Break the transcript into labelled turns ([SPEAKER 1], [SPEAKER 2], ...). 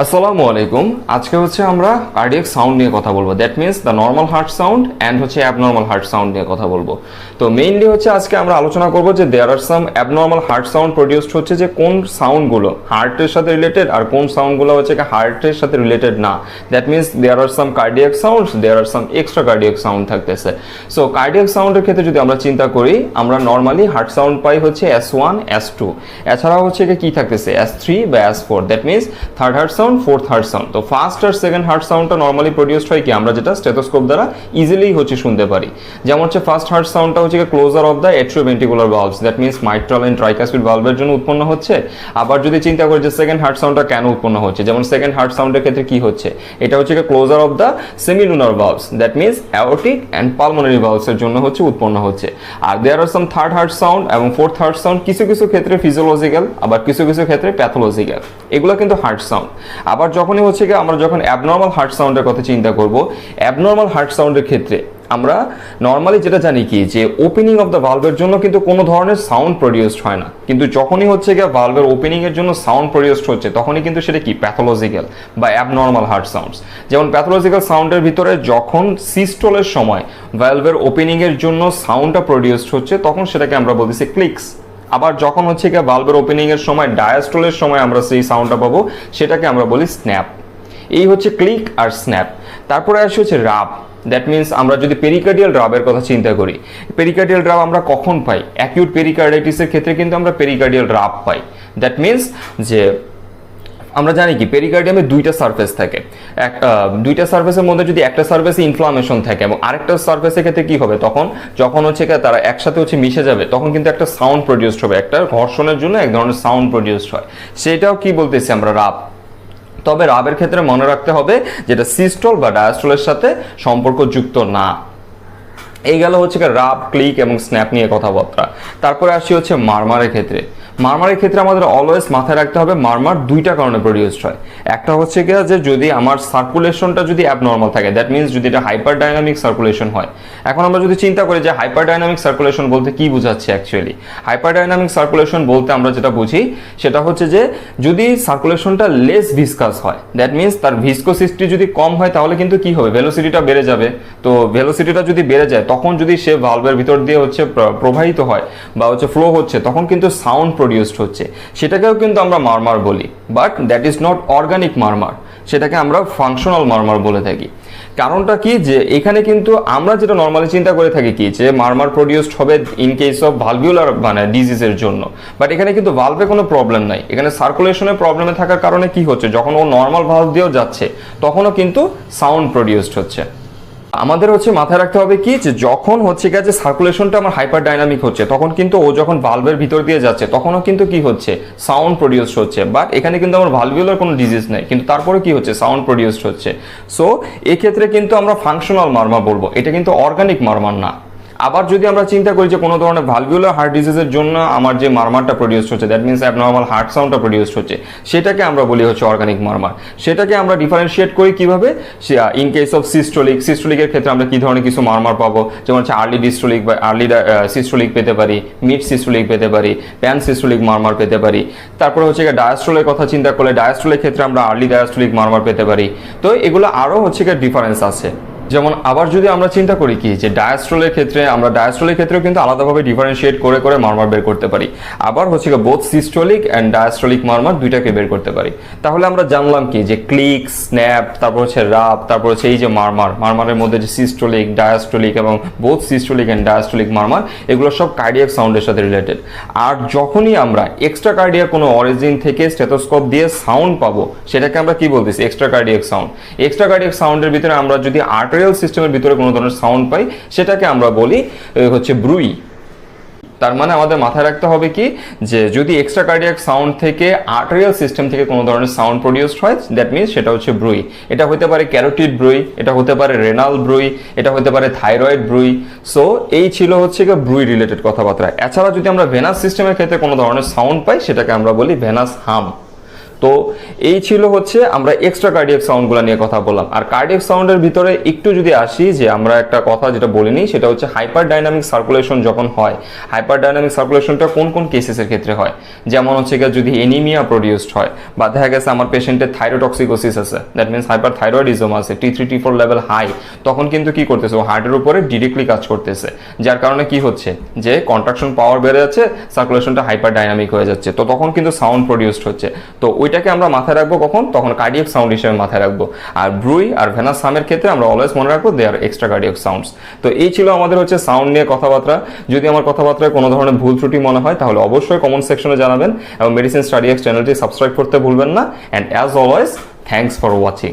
[SPEAKER 1] আসসালামু আলাইকুম। আজকে হচ্ছে আমরা কার্ডিয়াক সাউন্ড নিয়ে কথা বলবো। That means the normal heart sound and হচ্ছে অ্যাবনর্মাল হার্ট সাউন্ড নিয়ে কথা বলবো। তো মেইনলি হচ্ছে আজকে আমরা আলোচনা করব যে দেয়ার are some abnormal heart sound produced হচ্ছে, যে কোন সাউন্ডগুলো হার্টের সাথে রিলেটেড আর কোন সাউন্ডগুলো হচ্ছে হার্টের সাথে রিলেটেড না। That means there are some cardiac sounds, there are some extra cardiac sound থাকতেছে। সো কার্ডিয়াক সাউন্ডের ক্ষেত্রে যদি আমরা চিন্তা করি, আমরা নর্মালি হার্ট সাউন্ড পাই হচ্ছে S1 S2, এছাড়াও হচ্ছে কি থাকতেছে S3 বা S4। That means third heart sound, fourth heart sound. তো ফার্স্ট আর সেকেন্ড হার্ট সাউন্ডটা নর্মালি প্রডিউসড হয় কি, আমরা যেটা স্টেথোস্কোপ দ্বারা ইজিলি হচ্ছে শুনতে পারি। যেমন হচ্ছে ফার্স্ট হার্ট সাউন্ডটা হচ্ছে closure of the atrioventricular valves, that means mitral and tricuspid ভালভের জন্য উৎপন্ন হচ্ছে। আবার যদি চিন্তা করি যে সেকেন্ড হার্ট সাউন্ডটা কেন উৎপন্ন হচ্ছে, যেমন সেকেন্ড হার্ট সাউন্ডের ক্ষেত্রে কি হচ্ছে, এটা হচ্ছে closure of the semilunar valves, that means aortic and pulmonary valves এর জন্য হচ্ছে উৎপন্ন হচ্ছে। আর there are some third heart sound এবং ফোর্থ হার্ট সাউন্ড, কিছু কিছু ক্ষেত্রে ফিজিওলজিক্যাল, আবার কিছু কিছু ক্ষেত্রে প্যাথোলজিক্যাল, এগুলো কিন্তু হার্ট সাউন্ড। আবার যখনই হচ্ছে কি আমরা যখন অ্যাবনর্মাল হার্ট সাউন্ডের কথা চিন্তা করব, অ্যাবনর্মাল হার্ট সাউন্ডের ক্ষেত্রে আমরা নর্মালি যেটা জানি কি, যে ওপেনিং অফ দ্য ভালভের জন্য কিন্তু কোনো ধরনের সাউন্ড প্রডিউসড হয় না, কিন্তু যখনই হচ্ছে গিয়ে ভালভের ওপেনিং এর জন্য সাউন্ড প্রডিউসড হচ্ছে, তখনই কিন্তু সেটা কি প্যাথোলজিক্যাল বা অ্যাবনর্মাল হার্ট সাউন্ডস। যেমন প্যাথোলজিক্যাল সাউন্ডের ভিতরে যখন সিস্টোলের সময় ভালভের ওপেনিং এর জন্য সাউন্ডটা প্রডিউসড হচ্ছে, তখন সেটাকে আমরা বলতেছি ক্লিকস। আবার যখন হচ্ছে গিয়ে ভালভের ওপেনিং এর সময় ডায়াস্টোলের সময় আমরা সেই সাউন্ডটা পাবো, সেটাকে আমরা বলি স্ন্যাপ। এই হচ্ছে ক্লিক আর স্ন্যাপ। তারপরে আসে হচ্ছে রাব। দ্যাট মিন্স আমরা যদি পেরিকার্ডিয়াল রাবের কথা চিন্তা করি, পেরিকার্ডিয়াল রাব আমরা কখন পাই? অ্যাকিউট পেরিকার্ডাইটিসের ক্ষেত্রে কিন্তু আমরা পেরিকার্ডিয়াল রাব পাই। দ্যাট মিন্স যে আমরা জানি কি পেরিকার্ডিয়ামে দুইটা সারফেস থাকে, দুইটা সারফেসের মধ্যে যদি একটা সারফেসে ইনফ্লামেশন থাকে এবং আরেকটা সারফেসের ক্ষেত্রে কি হবে, তখন যখন হচ্ছে তারা একসাথে হচ্ছে মিশে যাবে, তখন কিন্তু একটা সাউন্ড প্রডিউসড হবে, একটা ঘর্ষণের জন্য এক ধরনের সাউন্ড প্রডিউসড হয়, সেটাও কি বলতেছি আমরা রাব। তবে রাবের ক্ষেত্রে মনে রাখতে হবে যেটা সিস্টোল বা ডায়াস্টোলের সাথে সম্পর্কযুক্ত না। এই গেল হচ্ছে রাব, ক্লিক এবং স্ন্যাপ নিয়ে কথাবার্তা। তারপরে আসি হচ্ছে মারমারের ক্ষেত্রে। মারমারের ক্ষেত্রে আমাদের অলওয়েজ মাথায় রাখতে হবে মারমার দুইটা কারণে প্রডিউসড হয়। একটা হচ্ছে কি যে যদি আমার সার্কুলেশনটা যদি অ্যাবনর্মাল থাকে, দ্যাট মিন্স যদি এটা হাইপার ডাইনামিক সার্কুলেশন হয়। এখন আমরা যদি চিন্তা করি যে হাইপার ডাইনামিক সার্কুলেশন বলতে কি বোঝাচ্ছে, অ্যাকচুয়ালি হাইপার ডাইনামিক সার্কুলেশন বলতে আমরা যেটা বুঝি সেটা হচ্ছে যে যদি সার্কুলেশনটা লেস ভিসকাস হয়, দ্যাট মিন্স তার ভিসকোসিটি যদি কম হয়, তাহলে কিন্তু কি হবে, ভেলোসিটিটা বেড়ে যাবে। তো ভেলোসিটিটা যদি বেড়ে যায়, তখন যদি সে ভালভের ভিতর দিয়ে হচ্ছে প্রবাহিত হয় বা হচ্ছে ফ্লো হচ্ছে, তখন কিন্তু সাউন্ড প্রডিউসড হচ্ছে, সেটাকেও কিন্তু আমরা মারমার বলি। But that is not organic murmur, সেটাকে আমরা ফাংশনাল মারমার বলে থাকি। কারণটা কি, যে এখানে কিন্তু আমরা যেটা নর্মালি চিন্তা করে থাকি কি, যে মারমার প্রডিউসড হবে ইন কেস অফ ভালভিউলার মানে ডিজিজের জন্য, বাট এখানে কিন্তু ভালভে কোনো প্রবলেম নাই। এখানে সার্কুলেশনের প্রবলেমে থাকার কারণে কি হচ্ছে, যখন ও নর্মাল ভালভ দিয়েও যাচ্ছে, তখনও কিন্তু সাউন্ড প্রডিউসড হচ্ছে। আমাদের হচ্ছে মাথায় রাখতে হবে কি, যে যখন হচ্ছে গেছে সার্কুলেশনটা আমার হাইপার ডাইনামিক হচ্ছে, তখন কিন্তু ও যখন ভালভের ভিতর দিয়ে যাচ্ছে, তখনও কিন্তু কি হচ্ছে, সাউন্ড প্রডিউসড হচ্ছে। বাট এখানে কিন্তু আমার ভালভিউলার কোনো ডিজিজ নেই, কিন্তু তারপরে কি হচ্ছে, সাউন্ড প্রডিউসড হচ্ছে। সো এক্ষেত্রে কিন্তু আমরা ফাংশনাল মারমার বলবো, এটা কিন্তু অর্গানিক মারমার না। আবার যদি আমরা চিন্তা করি যে কোনো ধরনের ভালভিউলার হার্ট ডিজিজের জন্য আমার যে মারমারটা প্রডিউসড হচ্ছে, দ্যাট মিন্স অ্যাবনর্মাল হার্ট সাউন্ডটা প্রডিউসড হচ্ছে, সেটাকে আমরা বলি হচ্ছে অর্গানিক মারমার। সেটাকে আমরা ডিফারেন্সিয়েট করি কিভাবে, ইন কেস অফ সিস্টোলিকের ক্ষেত্রে আমরা কি ধরনের কিছু মারমার পাবো, যেমন হচ্ছে আর্লি ডিস্টোলিক বা আর্লি সিস্টোলিক পেতে পারি, মিড সিস্টোলিক পেতে পারি, প্যান সিস্টোলিক মারমার পেতে পারি। তারপরে হচ্ছে ডায়াস্টোলের কথা চিন্তা করলে ডায়াস্টোলের ক্ষেত্রে আমরা আর্লি ডায়াস্টোলিক মারমার পেতে পারি। তো এগুলো আরও হচ্ছে ডিফারেন্স আছে। যেমন আবার যদি আমরা চিন্তা করি কি, যে ডায়াস্টোলের ক্ষেত্রে আমরা ডায়াস্টোলের ক্ষেত্রেও কিন্তু আলাদাভাবে ডিফারেন্সিয়েট করে করে মারমার বের করতে পারি। আবার হচ্ছে বোথ সিস্টোলিক অ্যান্ড ডায়াস্টোলিক মারমার দুইটাকে বের করতে পারি। তাহলে আমরা জানলাম কি, যে ক্লিক, স্ন্যাপ, তারপর হচ্ছে রাব, তারপর হচ্ছে এই যে মারমারের মধ্যে যে সিস্টোলিক, ডায়াস্টোলিক এবং বোথ সিস্টোলিক অ্যান্ড ডায়াস্টোলিক মারমার, এগুলো সব কার্ডিয়াক সাউন্ডের সাথে রিলেটেড। আর যখনই আমরা এক্সট্রা কার্ডিয়াক কোনো অরিজিন থেকে স্টেথোস্কোপ দিয়ে সাউন্ড পাবো, সেটাকে আমরা কি বলতেছি, extra cardiac sound. Extra cardiac সাউন্ডের ভিতরে আমরা যদি সিস্টেমের ভিতরে কোনো ধরনের সাউন্ড পাই, সেটাকে আমরা বলি হচ্ছে ব্রুই। তার মানে আমাদের মাথায় রাখতে হবে কি, যে যদি এক্সট্রা কার্ডিয়াক সাউন্ড থেকে আর্টেরিয়াল সিস্টেম থেকে কোনো ধরনের সাউন্ড প্রডিউসড হয়, দ্যাট মিন্স সেটা হচ্ছে ব্রুই। এটা হতে পারে ক্যারোটিড ব্রুই, এটা হতে পারে রেনাল ব্রুই, এটা হতে পারে থাইরয়েড ব্রুই। সো এই ছিল হচ্ছে ব্রুই রিলেটেড কথাবার্তা। এছাড়া যদি আমরা ভেনাস সিস্টেমের ক্ষেত্রে কোনো ধরনের সাউন্ড পাই, সেটাকে আমরা বলি ভেনাস হাম। তো এই ছিল হচ্ছে আমরা এক্সট্রা কার্ডিয়াক সাউন্ডগুলো নিয়ে কথা বললাম। আর কার্ডিয়াক সাউন্ডের ভিতরে একটু যদি আসি, যে আমরা একটা কথা যেটা বলিনি সেটা হচ্ছে হাইপার ডাইনামিক সার্কুলেশন যখন হয়, হাইপার ডাইনামিক সার্কুলেশনটা কোন কোন কেসেসের ক্ষেত্রে হয়, যেমন হচ্ছে যদি এনিমিয়া প্রডিউসড হয়, বা দেখা গেছে আমার পেশেন্টের থাইরোটক্সিকোসিস আছে, দ্যাট মিনস হাইপার থাইরয়েডিজম আছে, T3 T4 লেভেল হাই, তখন কিন্তু কি করতেছে, ও হার্টের উপরে ডিরেক্টলি কাজ করতেছে, যার কারণে কি হচ্ছে যে কন্ট্রাকশন পাওয়ার বেড়ে যাচ্ছে, সার্কুলেশনটা হাইপার ডাইনামিক হয়ে যাচ্ছে, তো তখন কিন্তু সাউন্ড প্রডিউসড হচ্ছে। তো ওইটাকে আমরা মাথায় রাখবো কখন, তখন কার্ডিয়াক সাউন্ড হিসেবে মাথায় রাখবো। আর ব্রুই আর ভেনাস সামের ক্ষেত্রে আমরা অলওয়েজ মনে রাখবো দে আর এক্সট্রা কার্ডিয়াক সাউন্ডস। তো এই ছিল আমাদের হচ্ছে সাউন্ড নিয়ে কথাবার্তা। যদি আমার কথাবার্তায় কোনো ধরনের ভুল ত্রুটি মনে হয় তাহলে অবশ্যই কমেন্ট সেকশনে জানাবেন, এবং মেডিসিন স্টাডি এক্স চ্যানেলটি সাবস্ক্রাইব করতে ভুলবেন না। And as always, thanks for watching.